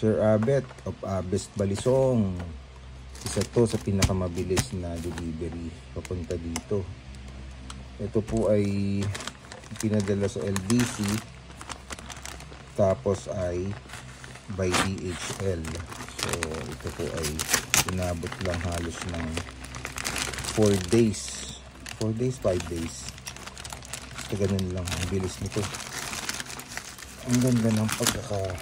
Sir Abet of Abest Balisong. Isa to sa pinakamabilis na delivery papunta dito. Ito po ay pinadala sa LBC, tapos ay by DHL. So ito po ay inabot lang halos ng 4 days. 4 days, 5 days. Ito ganun lang, ang bilis nito. Ang ganda ng pagkakabalot.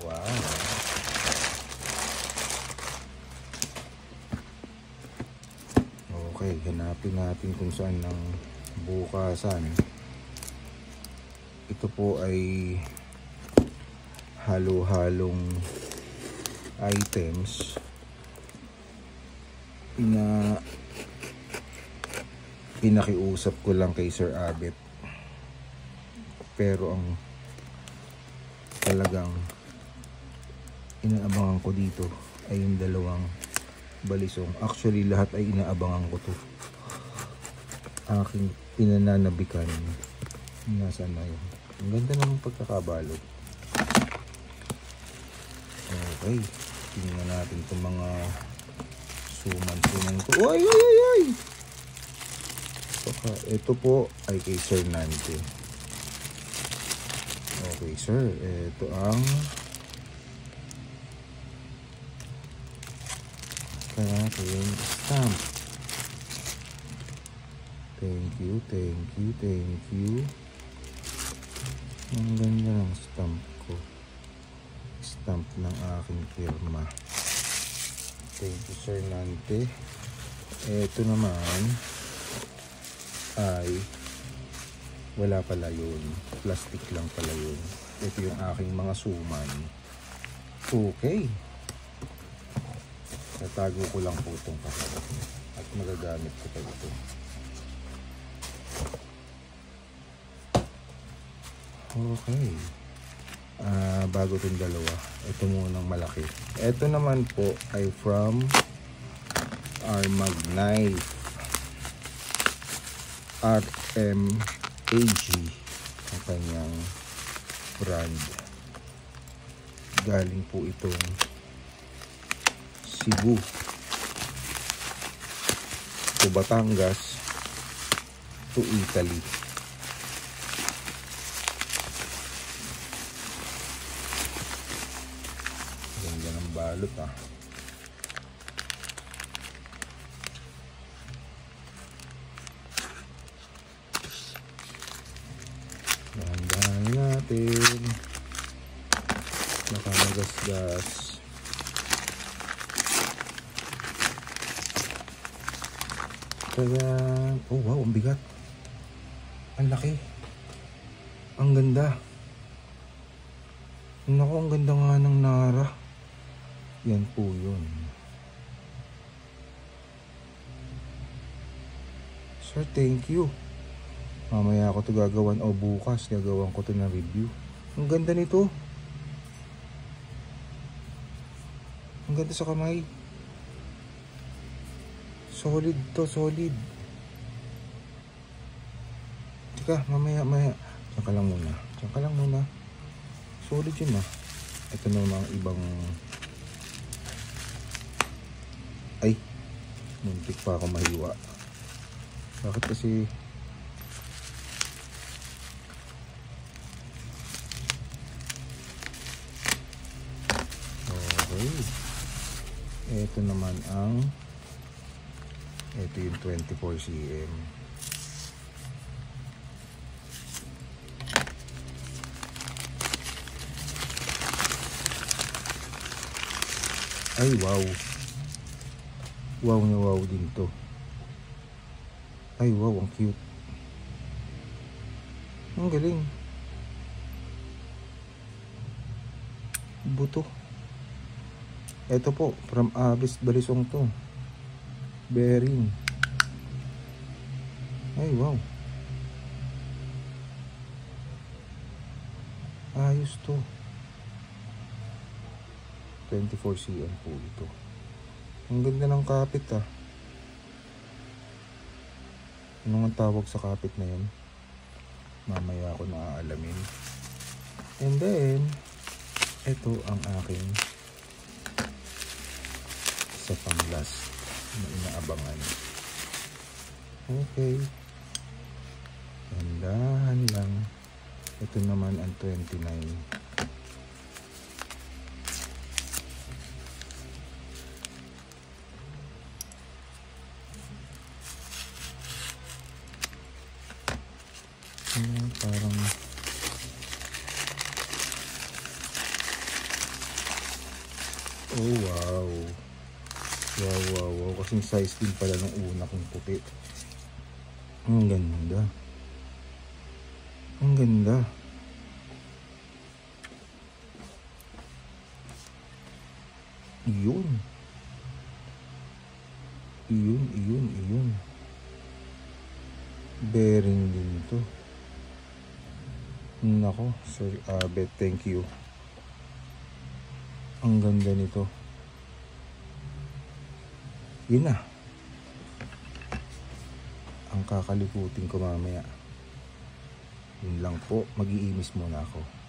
Wow. Okay, hanapin natin kung saan ang bukasan. Ito po ay halo-halong items. Pinakiusap ko lang kay Sir Abet, pero ang talagang inaabangan ko dito ay yung dalawang balisong. Actually lahat ay inaabangan ko to. Aking pinananabikan. Nasaan na yun? Ang ganda naman pagkakabalot. Okay, tingnan natin itong mga suman ko. Ay! Ito po ay kay Sir Nante. Okay sir, ito ang aking stamp. Thank you. Ang ganda ng stamp ko. Stamp ng aking firma. Thank you Sir Nante. Ito naman ay wala pala yun, plastic lang pala yun. Ito yung aking mga suman. Okay, natago ko lang po itong kasama at magagamit ko pa ito. Okay, bago itong dalawa, ito munang malaki. Ito naman po ay from Armag Knife, RMAG ang kanyang brand. Galing po itong Cebu to Batangas to Italy. Ganda ng balot ah. Dahan-dahan natin. Nakamagasgas. Kaya, oh wow, ang bigat. Ang laki. Ang ganda. Naku, ang ganda nga ng Nara. Yan po yun. Sir, thank you. Mamaya ako to gagawan o bukas gagawan ko to ng review. Ang ganda nito. Ang ganda sa kamay. Solid to, solid. Teka, mamaya. Diyan ka lang muna. Solid yun ah. Ito na mga ibang... Ay, muntik pa ako mahiwa. Bakit kasi... Ito naman ang yung 24 cm. Ay wow. Wow na wow din to. Ay wow, ang cute. Ang galing. Buto. Ito po, from Abest Balisong to. Bearing. Ay, wow. Ayos to. 24 cm po ito. Ang ganda ng kapit ah. Ano nga tawag sa kapit na yan? Mamaya ako naaalamin. And then, ito ang aking isa pang last na inaabangan. Okay. Dahan lang. Ito naman ang 29. Parang oh wow. Wow. Kasing size din pala ng una kong puti. Ang ganda. Ang ganda. Iyon. Bearing din to. Nako, sorry, bet, thank you. Ang ganda nito. Yun na. Ang kakalikutin ko mamaya. Yun lang po, mag-iimis muna ako.